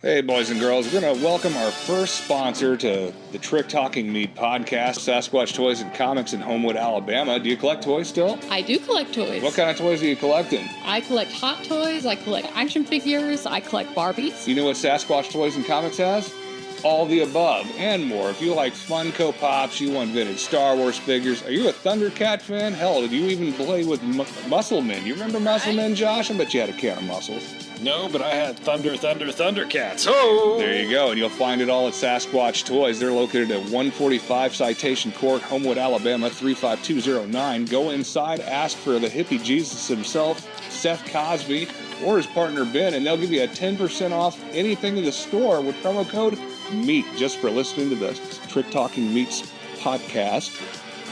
Hey, boys and girls, we're going to welcome our first sponsor to the Trick Talking Meat podcast, Sasquatch Toys and Comics in Homewood, Alabama. Do you collect toys still? I do collect toys. What kind of toys are you collecting? I collect hot toys, I collect action figures, I collect Barbies. You know what Sasquatch Toys and Comics has? All the above and more. If you like Funko Pops, you want vintage Star Wars figures, are you a Thundercat fan? Hell, did you even play with Musclemen? You remember Musclemen, Josh? I bet you had a can of muscles. No, but I had Thundercats. Oh! There you go, and you'll find it all at Sasquatch Toys. They're located at 145 Citation Court, Homewood, Alabama, 35209. Go inside, ask for the hippie Jesus himself, Seth Cosby, or his partner Ben, and they'll give you a 10% off anything in the store with promo code MEAT, just for listening to the Trick Talking Meats podcast.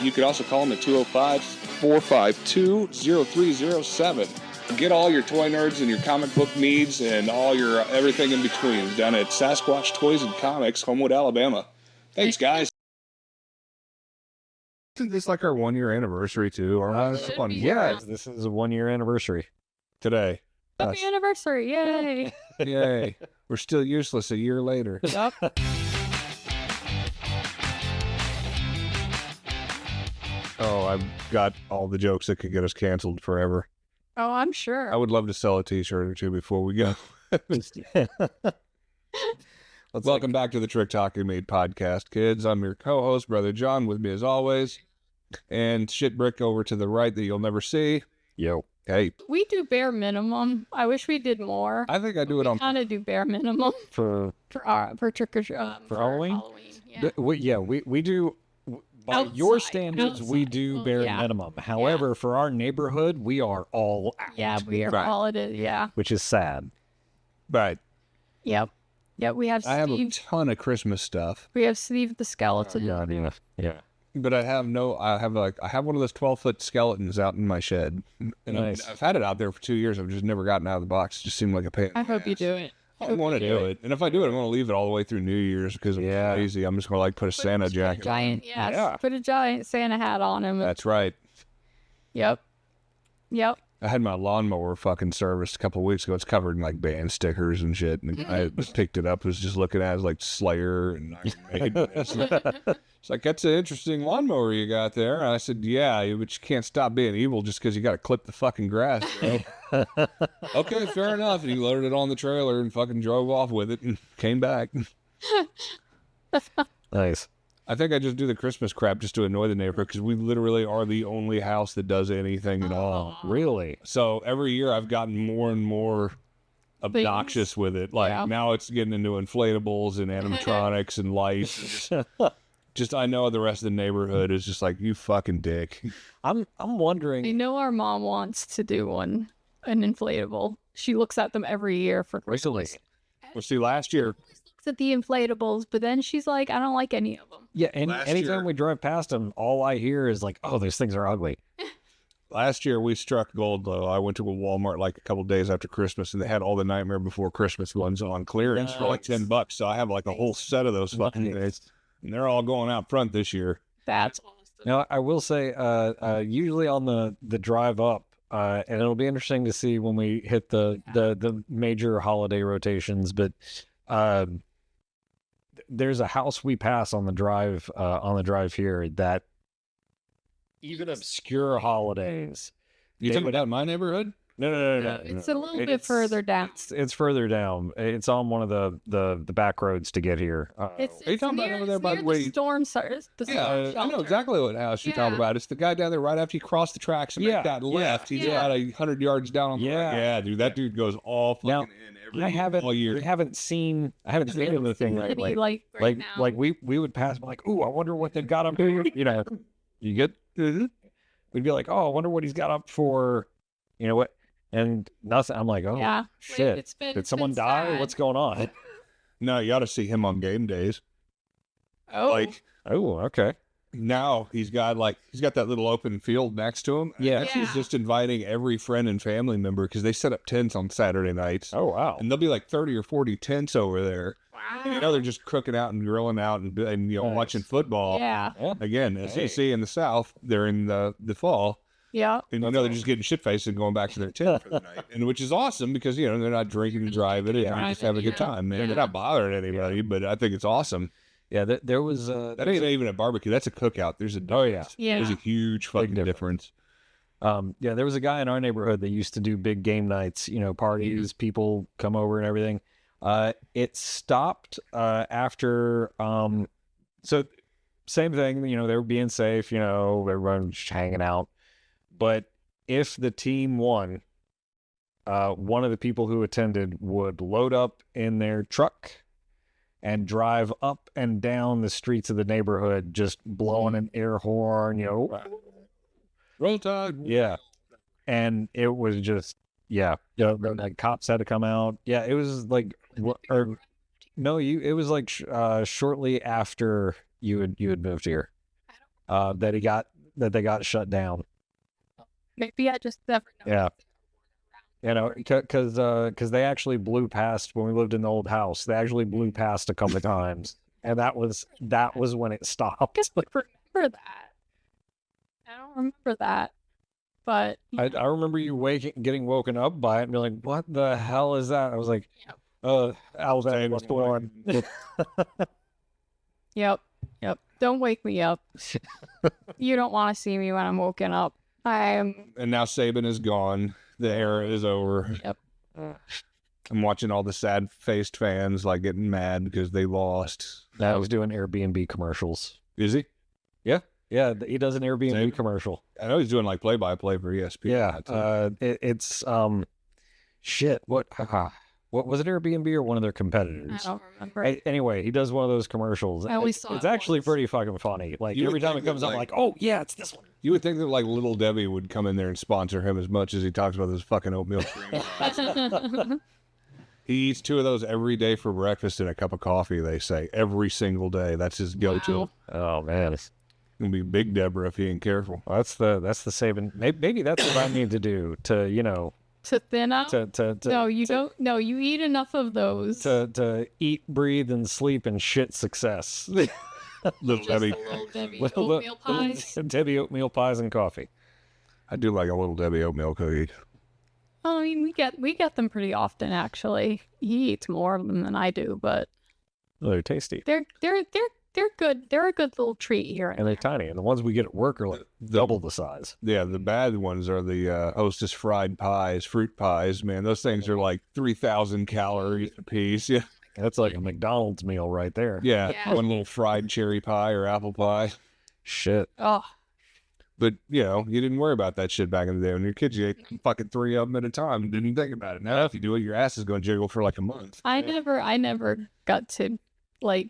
You could also call them at 205-452-0307. Get all your toy nerds and your comic book needs and all your everything in between down at Sasquatch Toys and Comics, Homewood, Alabama. Thanks, guys. Isn't this like our 1-year anniversary, too? Fun. Yeah, this is a 1-year anniversary Today. Happy anniversary, yay! Yay. We're still useless a year later. Yup. Oh, I've got all the jokes that could get us canceled forever. Oh, I'm sure. I would love to sell a t-shirt or two before we go. Welcome back to the Trick Talking Meat podcast, kids. I'm your co-host, Brother John, with me as always. And shit brick over to the right that you'll never see. Yo. Hey. We do bare minimum. I wish we did more. I think I do it on... kind of do bare minimum For trick or for Halloween? Yeah. We do... By Outside, your standards, we do bare yeah. minimum. However, for our neighborhood, we are all out. Yeah, we are Right. all it is, yeah. Which is sad. Right. Yep. Yep, we have I have a Steve. ton of Christmas stuff. We have Steve the skeleton. Yeah. But I have one of those 12-foot skeletons out in my shed. And Nice. I've had it out there for 2 years. I've just never gotten out of the box. It just seemed like a pain in I the hope you ass. do it. I want to do it. And if I do it, I'm going to leave it all the way through New Year's because I'm lazy. I'm just going to put a Santa jacket on. Giant, yes. Yeah. Put a giant Santa hat on him. That's right. Yep. I had my lawnmower fucking serviced a couple of weeks ago. It's covered in like band stickers and shit. And I picked it up. Was just looking at it as like Slayer and Iron Maiden. It's like, that's an interesting lawnmower you got there. And I said, yeah, but you can't stop being evil just because you got to clip the fucking grass, bro. Okay, fair enough. And he loaded it on the trailer and fucking drove off with it and came back. Nice. I think I just do the Christmas crap just to annoy the neighbor because we literally are the only house that does anything at all. Really? So every year I've gotten more and more obnoxious with it. Like now it's getting into inflatables and animatronics and lights. And just I know the rest of the neighborhood is just like, you fucking dick. I'm wondering. I know our mom wants to do an inflatable. She looks at them every year for Christmas. Well, see, last year... Looks at the inflatables, but then she's like, I don't like any of them. Yeah, and Last anytime year- we drive past them, all I hear is like, oh, those things are ugly. Last year we struck gold, though. I went to a Walmart like a couple days after Christmas, and they had all the Nightmare Before Christmas ones on clearance for like $10. So I have like a whole set of those fucking things, and they're all going out front this year. That's awesome. Now, I will say, usually on the drive up, and it'll be interesting to see when we hit the major holiday rotations, but there's a house we pass on the drive here that even obscure holidays. You talking about my neighborhood? No. It's a little bit further down. It's further down. It's on one of the back roads to get here. It's Are you talking about over there by the way? The storm Yeah, I know exactly what house you're talking about. It's the guy down there right after you cross the tracks and make that left. He's about 100 yards down on the right. Yeah, dude, that dude goes all fucking in all year. I haven't seen anything lately. Like we would pass, like, ooh, I wonder what they've got up here. You know, you get. We'd be like, oh, I wonder what he's got up for. You know what? And nothing. I'm like, oh, shit. Did someone die? Sad. What's going on? No, you ought to see him on game days. Oh. Like, oh, okay. Now he's got that little open field next to him. Yeah. He's just inviting every friend and family member because they set up tents on Saturday nights. Oh, wow. And there'll be like 30 or 40 tents over there. Wow. You know, they're just cooking out and grilling out and you know, watching football. Yeah. Again, as you see in the South during the fall. Yeah. And they're just getting shit-faced and going back to their tent for the night. And which is awesome because, they're not drinking and driving and they're just having a good time, man. They're not bothering anybody, but I think it's awesome. Yeah, there was... that ain't even a barbecue. That's a cookout. There's a difference. Yeah. There's a huge fucking difference. Yeah, there was a guy in our neighborhood that used to do big game nights, parties, people come over and everything. It stopped after... so same thing, they were being safe, everyone was hanging out. But if the team won, one of the people who attended would load up in their truck and drive up and down the streets of the neighborhood, just blowing an air horn, Roll Tide. Yeah. And it was just, the cops had to come out. Yeah, it was like, it was like shortly after you had moved here, that they got shut down. Maybe I just never know. Yeah. Because they actually blew past when we lived in the old house. They actually blew past a couple of times, and that was when it stopped. I remember that. I don't remember that, but I remember you getting woken up by it and be like, "What the hell is that?" I was like, Alabama, what's going on?" Yep. Don't wake me up. You don't want to see me when I'm woken up. And now Saban is gone. The era is over. Yep. I'm watching all the sad-faced fans getting mad because they lost. I was doing Airbnb commercials. Is he? Yeah, he does an Airbnb commercial. I know he's doing play-by-play for ESPN. Yeah, it's shit. What was it, Airbnb or one of their competitors? I don't remember. Anyway, he does one of those commercials. I always saw it's actually pretty fucking funny. Every time it comes up, oh yeah, it's this one. You would think that Little Debbie would come in there and sponsor him as much as he talks about those fucking oatmeal cream. He eats 2 of those every day for breakfast and a cup of coffee, they say. Every single day. That's his go-to. Wow. Oh, man. It's going to be Big Deborah if he ain't careful. Well, that's the saving. Maybe that's what I need to do to, to thin out? No, you don't. No, you eat enough of those. To eat, breathe, and sleep and shit success. Little Debbie. Oatmeal pies. Debbie oatmeal pies and coffee. I do like a Little Debbie oatmeal cookie. I mean, we get them pretty often, actually. He eats more of them than I do, but they're tasty. They're good. They're a good little treat here. And they're tiny. And the ones we get at work are double the size. Yeah, the bad ones are the Hostess fried pies, fruit pies. Man, those things are 3,000 calories a piece. Yeah, that's like a McDonald's meal right there. Yeah. One little fried cherry pie or apple pie. Shit. Oh. But, you didn't worry about that shit back in the day. When you were kids, you ate fucking 3 of them at a time and didn't think about it. Now, if you do it, your ass is going to jiggle for a month. I never got to,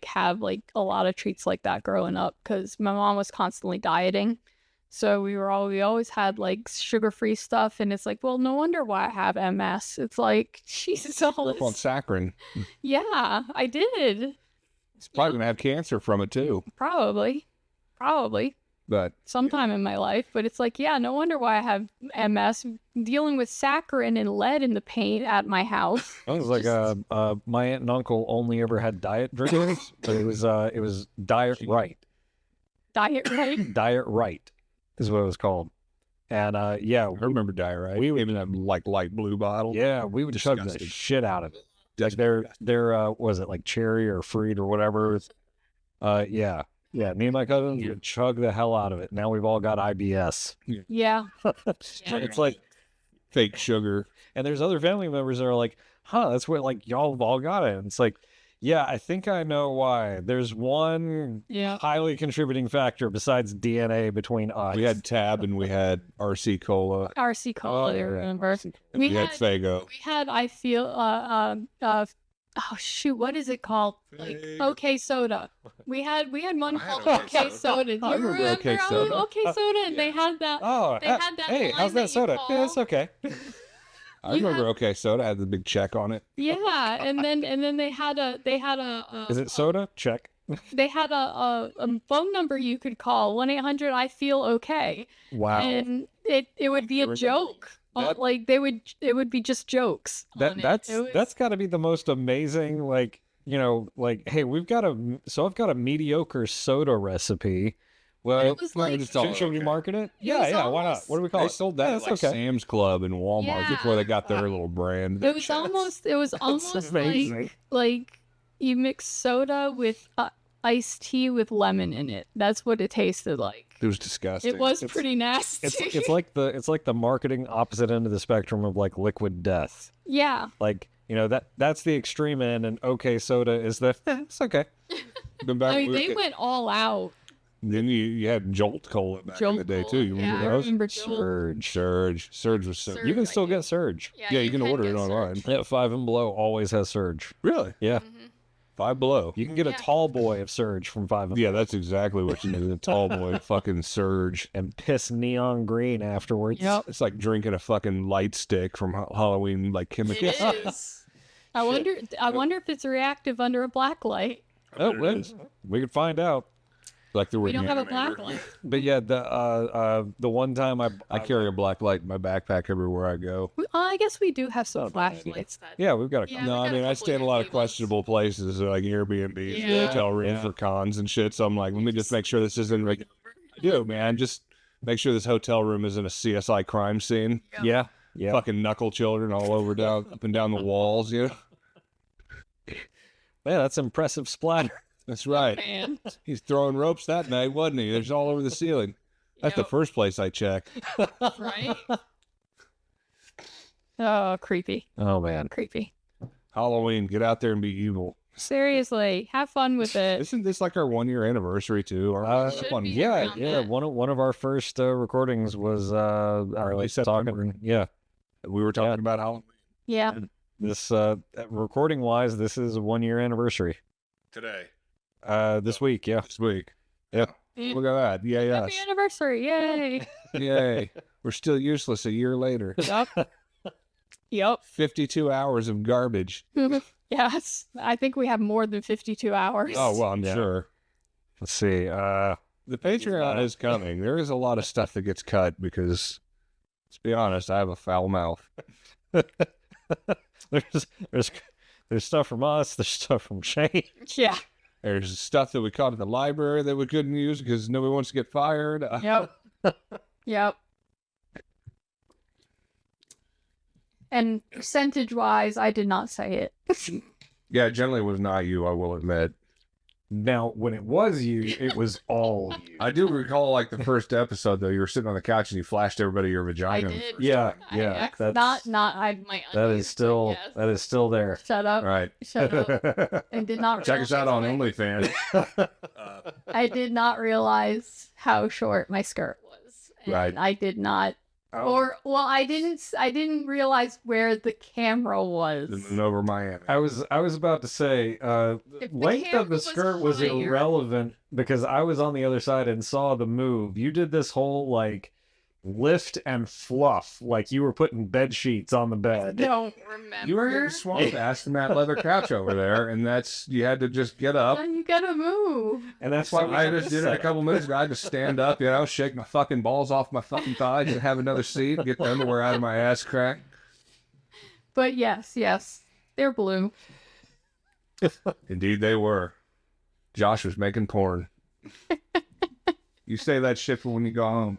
have, a lot of treats like that growing up because my mom was constantly dieting. So we always had, sugar-free stuff. And it's well, no wonder why I have MS. It's Jesus. Up on saccharin. Yeah, I did. He's probably going to have cancer from it, too. Probably. But sometime in my life, but it's no wonder why I have MS, dealing with saccharin and lead in the paint at my house. It was my aunt and uncle only ever had diet drinks, but it was Diet Right. Diet Right? Diet Right is what it was called. And I remember Diet Right. We would even have light blue bottle. Yeah, we would chug the shit out of it. Their was it cherry or fruit or whatever? Yeah. Yeah, me and my cousins would chug the hell out of it. Now we've all got IBS. Yeah. It's fake sugar. And there's other family members that are that's what y'all have all got it. And it's yeah, I think I know why. There's one highly contributing factor besides DNA between us. We had Tab and we had RC Cola. RC Cola, I remember. We had Fago. We had, I feel, oh shoot, what is it called? OK Soda. We had one called OK Soda. Do you remember OK Soda? OK Soda, and they had that. Oh, hey, how's that soda? Yeah, it's okay. I remember OK Soda had the big check on it. Yeah, and then they had a. Is it soda? Check. They had a phone number you could call, 1-800 I feel okay. Wow. And it would be a joke. It would be just jokes. That's got to be the most amazing, hey, I've got a mediocre soda recipe. Well, It was like, should we market it? It Yeah, was yeah. Why not? almost- What do we call They it? sold that at like Sam's Club and Walmart Yeah. before they got their little brand. it was almost like you mix soda with iced tea with lemon in it. That's what it tasted like. It was disgusting. It was pretty nasty. It's like the marketing opposite end of the spectrum of like liquid death. Yeah. Like, that's the extreme end, and okay soda is it's okay. I mean, they went all out. Then you had Jolt Cola back in the day too. You remember I those? remember Jolt. Surge was so. Surge. You can still get Surge. Yeah, you can order it online. Yeah, Five and Below always has Surge. Really? Yeah. Five Below. You can get a tall boy of Surge from Five and Yeah, that's exactly what you need. A tall boy fucking Surge. and piss neon green afterwards. Yep. It's like drinking a fucking light stick from Halloween, like chemicals. It is. I wonder if it's reactive under a black light. Oh, we could find out. Like the We don't have a black light. But yeah, the one time I carry a black light in my backpack everywhere I go. I guess we do have some flashlights. yeah, we've got a Yeah. No, I got a mean I couple stay in a lot of empty ones. questionable places, like Airbnbs, Yeah. hotel rooms for cons and shit. So I'm like, let me just make sure this isn't like, I do, man. Just make sure this hotel room isn't a CSI crime scene. yeah. Fucking knuckle children all over up and down the walls. You know, Man, that's impressive splatter. that's right. Man. He's throwing ropes that night, wasn't he? There's all over the ceiling. That's the Yep. first place I check. Right? Oh, creepy. Oh man. Creepy. Halloween, get out there and be evil. Seriously, have fun with it. Isn't this like our 1 year anniversary too? Should Fun. be. Yeah, around yeah. that. One of our first recordings was Early September. talking. Yeah, We were talking about Halloween Yeah. this recording wise, this is a 1 year anniversary. today, This week, yeah. this week. Yeah, look at that. Yeah, Happy yes. anniversary. Yay. Yay. We're still useless a year later. Yep. 52 hours of garbage. Yes. I think we have more than 52 hours. Oh, well, I'm Yeah. sure. Let's see. The Patreon is coming. There is a lot of stuff that gets cut because, let's be honest, I have a foul mouth. there's stuff from us. There's stuff from Shane. Yeah. There's stuff that we caught at the library that we couldn't use because nobody wants to get fired. Yep. Yep. And percentage-wise, I did not say it. Yeah, it generally was not you, I will admit. Now, when it was you, it was all you. I do recall, like, the first episode, though. You were sitting on the couch and you flashed everybody your vagina. I did. Yeah, I yeah. not I my That undies, is still yes. that is still there. Shut up. Right. Shut up. I did not Check us out on OnlyFans. I did not realize how short my skirt was. And Right. I did not I didn't realize where the camera was. And over Miami. I was about to say, If the length camera of the was skirt was higher- irrelevant because I was on the other side and saw the move. You did this whole like lift and fluff, like you were putting bed sheets on the bed. Don't remember. You were getting swamped ass in that leather couch over there, and you had to just get up. You gotta move. And that's why So I just did it a couple minutes ago. I just stand up, shake my fucking balls off my fucking thighs and have another seat, get the underwear out of my ass crack. But yes, they're blue. Indeed they were. Josh was making porn. You say that shit for when you go home.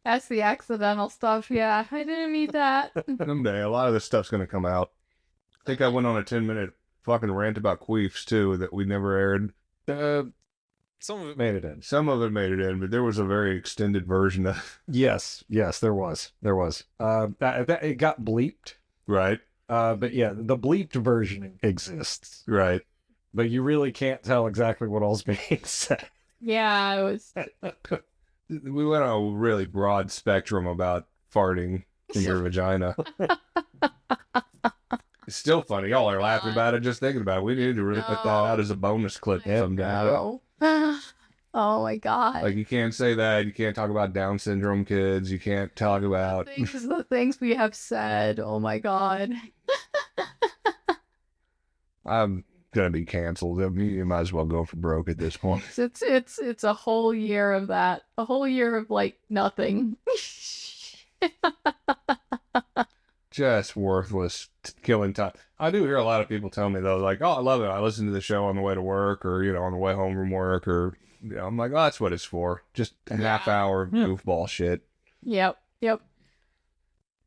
That's the accidental stuff. Yeah, I didn't mean that. Someday, a lot of this stuff's going to come out. I think I went on a 10-minute fucking rant about queefs, too, that we never aired. Some of it made it in. Some of it made it in, but there was a very extended version of Yes, there was. It got bleeped. Right, But yeah, the bleeped version exists. right. But you really can't tell exactly what all's being said. Yeah, it was. We went on a really broad spectrum about farting in your vagina. It's still funny. Y'all are laughing about it, just thinking about it. We need to really put that out as a bonus clip someday. Oh. Oh my god. Like, you can't say that. You can't talk about Down syndrome kids. You can't talk about... the things we have said. Oh my god. I'm gonna be canceled. I mean, you might as well go for broke at this point. It's a whole year of that. A whole year of like nothing. just worthless, killing time. I do hear a lot of people tell me though, like, "Oh, I love it. I listen to the show on the way to work, or on the way home from work, or I'm like, oh, that's what it's for. Just a half hour of goofball shit." Yep.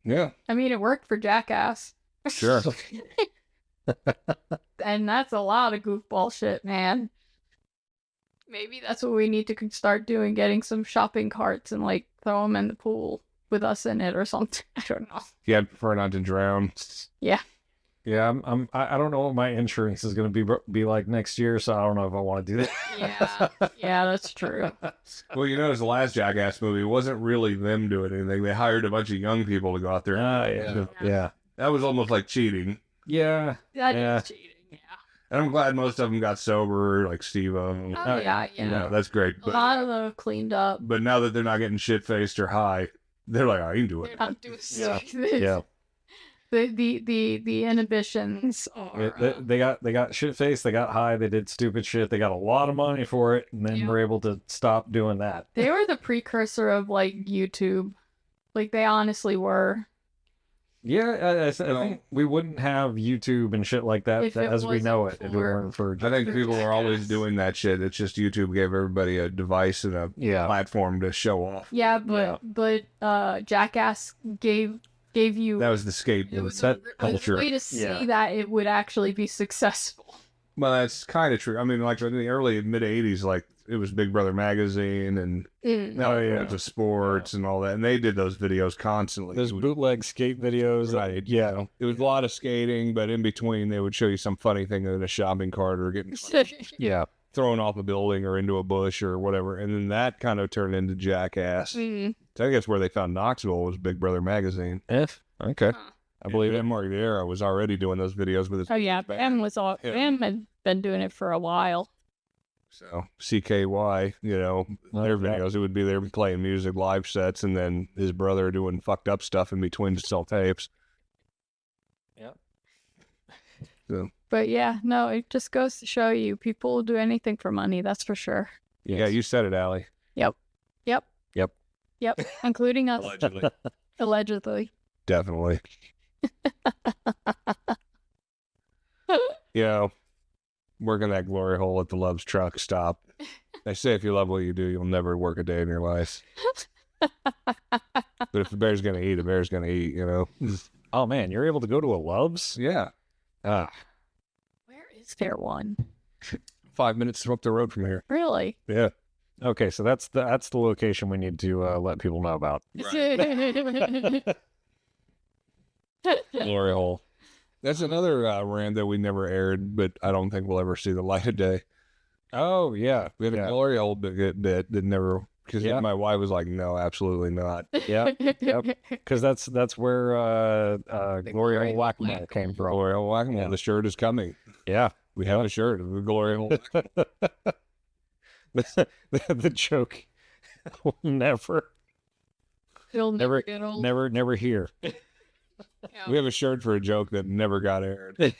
Yeah. I mean, it worked for Jackass. Sure. And that's a lot of goofball shit, man. Maybe that's what we need to start doing, getting some shopping carts and like throw them in the pool with us in it or something. I don't know. Yeah, I'd prefer not to drown. Yeah. Yeah, I don't know what my insurance is going to be like next year, so I don't know if I want to do that. Yeah, that's true. Well, you notice the last Jackass movie wasn't really them doing anything. They hired a bunch of young people to go out there. Yeah. That was almost like cheating. Yeah. That is cheating. Yeah. And I'm glad most of them got sober, like Steve-O. Oh, yeah. That's great. But, a lot of them have cleaned up. But now that they're not getting shit-faced or high, they're like, I can do it. They're not doing yeah. The inhibitions are... They got shit-faced, they got high, they did stupid shit, they got a lot of money for it, and then were able to stop doing that. They were the precursor of, like, YouTube. Like, they honestly were. Yeah, I think we wouldn't have YouTube and shit like that as we know it if it weren't for... I think people are always doing that shit. It's just YouTube gave everybody a device and a platform to show off. Yeah, but Jackass gave you... That was the scapegoat. That culture. A way to see that it would actually be successful. Well, that's kind of true. I mean, like in the early mid-'80s, like it was Big Brother magazine and it was sports and all that, and they did those videos constantly. Those bootleg skate videos, right? Yeah, it was a lot of skating, but in between they would show you some funny thing in a shopping cart or getting thrown off a building or into a bush or whatever, and then that kind of turned into Jackass. So I guess where they found Knoxville was Big Brother magazine. Okay. I believe M. Margera was already doing those videos with his. Oh yeah, Bam had been doing it for a while. So CKY, their videos, it would be there playing music, live sets, and then his brother doing fucked up stuff in between to sell tapes. Yeah. So. But yeah, no, it just goes to show you people will do anything for money. That's for sure. Yes. Yeah, you said it, Allie. Yep. Including us. Allegedly. Definitely. Working that glory hole at the Love's truck stop. They say if you love what you do, you'll never work a day in your life. But if the bear's gonna eat, the bear's gonna eat, Oh man, you're able to go to a Love's? Yeah. Where is there one? 5 minutes up the road from here. Really? Yeah. Okay, so that's the location we need to let people know about. Right. Glory hole. That's another rant that we never aired, but I don't think we'll ever see the light of day. Oh, yeah. We had a glory hole bit that never, because my wife was like, no, absolutely not. Yeah. Because that's where glory hole whack-a-mole came from. Glory hole whack-a-mole. Yeah. The shirt is coming. Yeah. We have a shirt of the glory hole. The joke will never get old. Never hear. We have a shirt for a joke that never got aired.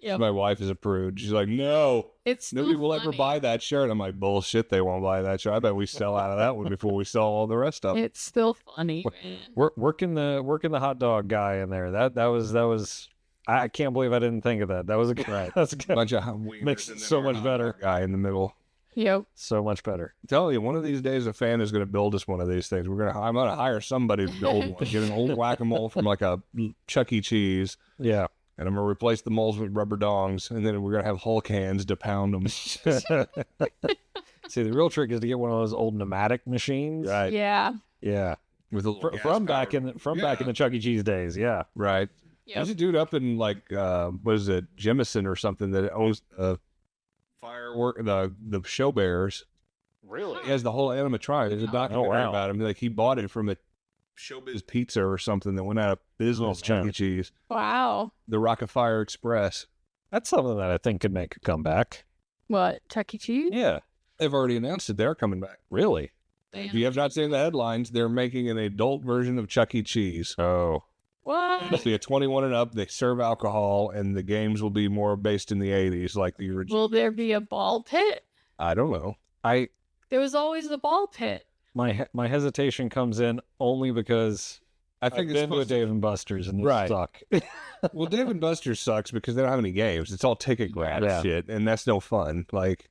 My wife is a prude. She's like, no, nobody will ever buy that shirt. I'm like, bullshit, they won't buy that shirt. I bet we sell out of that one before we sell all the rest of it. It's still funny, man. Working the hot dog guy in there. That was. I can't believe I didn't think of that. That was a good. That's a good. Bunch of makes it so much better. Guy in the middle. Yep. So much better. I'm telling you, one of these days a fan is going to build us one of these things. I'm going to hire somebody to build one. Get an old whack-a-mole from like a Chuck E. Cheese. Yeah. And I'm going to replace the moles with rubber dongs. And then we're going to have Hulk hands to pound them. See, the real trick is to get one of those old pneumatic machines. Right. Yeah. Yeah. With a from back in the Chuck E. Cheese days. Yeah. Right. Yep. There's a dude up in like, what is it, Jemison or something that owns firework, the show bears. Really? He has the whole animatronic. There's a documentary about him. Like he bought it from a Showbiz Pizza or something that went out of business. Chuck E. Cheese. Wow. The Rocket Fire Express. That's something that I think could make a comeback. What, Chuck E. Cheese? Yeah. They've already announced that they're coming back. Really? If you have not seen the headlines, they're making an adult version of Chuck E. Cheese. Oh. What? It'll be a 21 and up. They serve alcohol, and the games will be more based in the 80s, like the original. Will there be a ball pit? I don't know. There was always a ball pit. My hesitation comes in only because I think I've been to a Dave and Buster's and they suck. Well, Dave and Buster's sucks because they don't have any games. It's all ticket grab shit, and that's no fun. Like,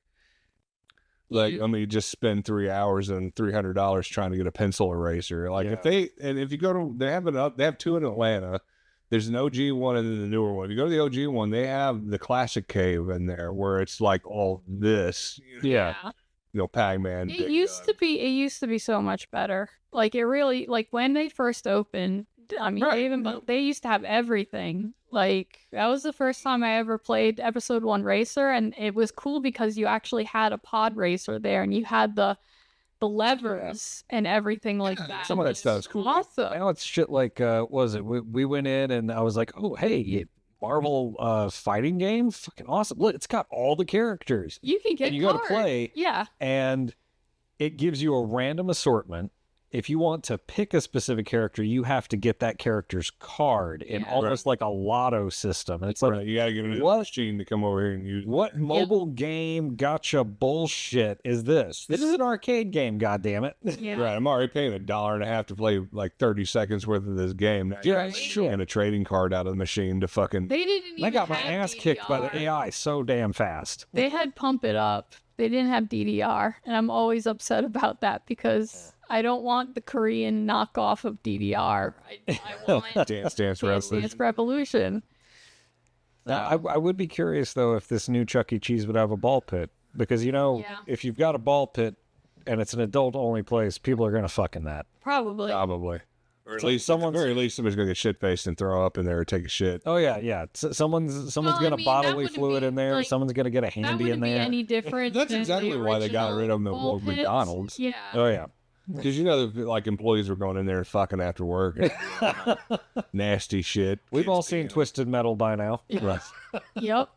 I mean, you just spend 3 hours and $300 trying to get a pencil eraser. Like, if you go to, they have two in Atlanta. There's an OG one and then the newer one. If you go to the OG one, they have the classic cave in there where it's like all this. Pac-Man. It used to be so much better. Like, it really, like, when they first opened, I mean, they used to have everything. Like, that was the first time I ever played Episode 1 Racer, and it was cool because you actually had a pod racer there, and you had the levers and everything like that. Some of that stuff is cool. Awesome. Now it's shit like, we went in and I was like, oh, hey, Marvel fighting game? Fucking awesome. Look, it's got all the characters. You can get and you go to play. Yeah. And it gives you a random assortment. If you want to pick a specific character, you have to get that character's card in almost like a lotto system. And it's like, you got to give it a machine to come over here and use. What mobile game gotcha bullshit is this? This is an arcade game, goddammit. Yeah. Right. I'm already paying $1.50 to play like 30 seconds worth of this game. Yeah, sure. And a trading card out of the machine to fucking. They didn't even I got my have ass DDR. kicked by the AI so damn fast. They had Pump It Up. They didn't have DDR, and I'm always upset about that because I don't want the Korean knockoff of DDR. I want Dance Revolution. I would be curious, though, if this new Chuck E. Cheese would have a ball pit. Because, if you've got a ball pit and it's an adult-only place, people are going to fuck in that. Probably. Or at least somebody's going to get shit-faced and throw up in there or take a shit. Oh, yeah. Someone's going to bodily fluid in there. Like, someone's going to get a handy in there. That wouldn't be any different. That's exactly why they got rid of them at McDonald's. Yeah. Oh, yeah. Because, like, employees were going in there and fucking after work. Nasty shit. We've all seen Twisted Metal by now. Right. Yep.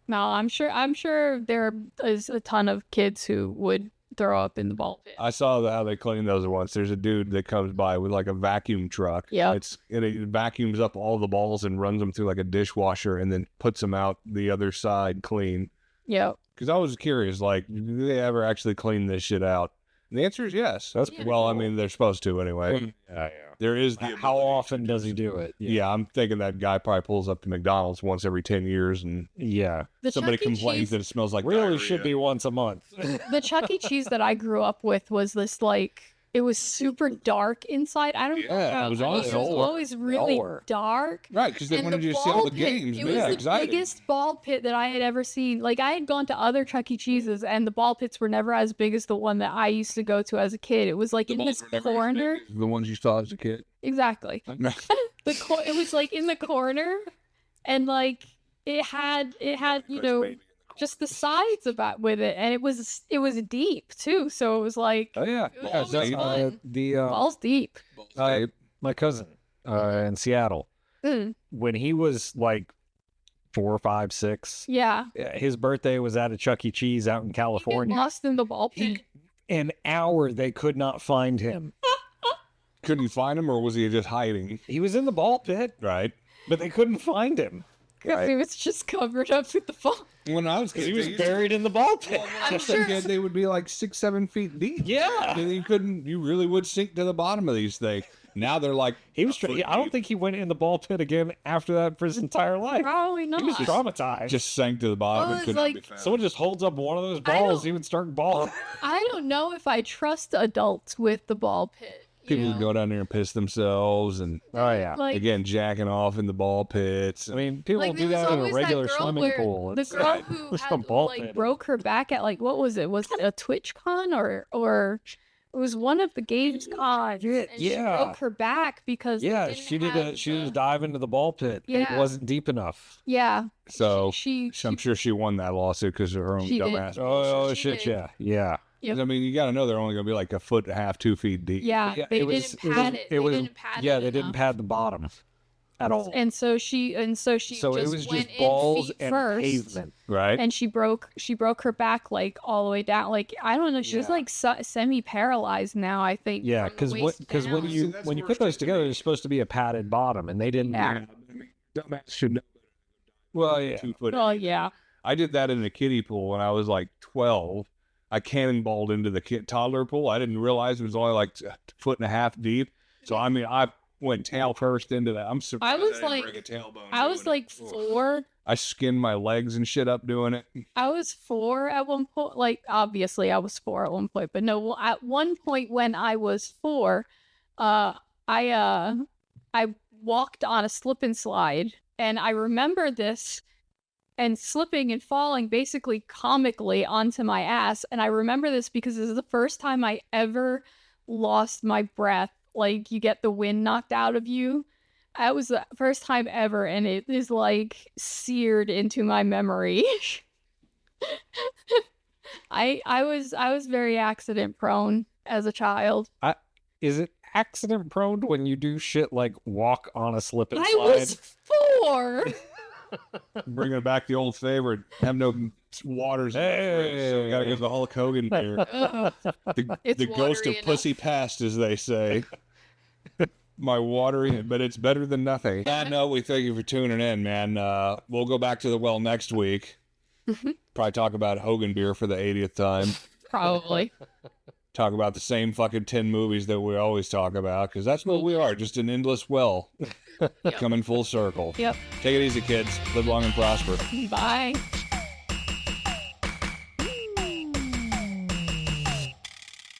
No, I'm sure there is a ton of kids who would throw up in the ball pit. I saw how they clean those once. There's a dude that comes by with like a vacuum truck. Yeah. And it vacuums up all the balls and runs them through like a dishwasher and then puts them out the other side clean. Yep. Because I was curious, like, do they ever actually clean this shit out? And the answer is yes. That's cool. I mean, they're supposed to anyway. Yeah. There is. How often does he do it? Yeah, I'm thinking that guy probably pulls up to McDonald's once every 10 years and somebody complains that it smells like really diarrhea. Should be once a month. The Chuck E. Cheese that I grew up with was this it was super dark inside. I don't know. Yeah, it was always really dark. Right, because they wanted you to see all the games. It was the biggest ball pit that I had ever seen. Like, I had gone to other Chuck E. Cheeses, and the ball pits were never as big as the one that I used to go to as a kid. It was like in this corner. The ones you saw as a kid. Exactly. It was like in the corner, and like it had just the sides with it, and it was deep too. So it was like, oh yeah, balls deep. My cousin in Seattle, when he was like 4, 5, 6, his birthday was at a Chuck E. Cheese out in California. Lost in the ball pit. An hour they could not find him. Couldn't find him, or was he just hiding? He was in the ball pit, right? But they couldn't find him. Because he was just covered up with the ball. When I was kid, he was buried in the ball pit. I'm sure they would be like 6, 7 feet deep. Yeah, and you really would sink to the bottom of these things. Now they're like, he was. I don't think he went in the ball pit again after that for his entire life. Probably not. He was traumatized. Just sank to the bottom. And couldn't be found. Someone just holds up one of those balls, he would start balling. I don't know if I trust adults with the ball pit. People would go down there and piss themselves, and again jacking off in the ball pits. I mean, people do that in a regular swimming pool. The girl who had broke her back at what was it? Was it a TwitchCon or it was one of the games con? And she broke her back because she did a dive into the ball pit. Yeah, it wasn't deep enough. Yeah. So I'm sure she won that lawsuit because of her own dumbass. Oh shit! Yeah. Yep. I mean, you got to know they're only going to be like 1.5 feet, 2 feet deep. Yeah, they didn't pad it. They didn't pad the bottom at all. And so she it was just balls and pavement, right? And she broke her back all the way down. Like, I don't know, she's semi paralyzed now, I think. Yeah, because when you put those together, there's supposed to be a padded bottom, and they didn't. Yeah. I mean, dumbass should know. Well, yeah. 2 foot. Oh yeah. I did that in a kiddie pool when I was like 12. I cannonballed into the toddler pool. I didn't realize it was only like 1.5 feet deep. So I mean, I went tail first into that. I'm surprised I was I didn't like, break a tailbone I was doing like it. 4. I skinned my legs and shit up doing it. I was 4 at one point. Like, obviously, I was 4 at one point, but no, at one point when I was 4, I walked on a slip and slide, and I remember this and slipping and falling basically comically onto my ass. And I remember this because this is the first time I ever lost my breath. Like, you get the wind knocked out of you. That was the first time ever, and it is like seared into my memory. I was very accident prone as a child. Is it accident prone when you do shit like walk on a slip and slide? I was 4. Bringing back the old favorite. Have no waters. Hey, so we gotta give the Hulk Hogan beer. The ghost of pussy past, as they say. My watery, but it's better than nothing. On that note, we thank you for tuning in, man. We'll go back to the well next week. Probably talk about Hogan beer for the 80th time. Probably. Talk about the same fucking 10 movies that we always talk about, because that's what we are, just an endless well. Coming full circle. Yep. Take it easy, kids. Live long and prosper. Bye.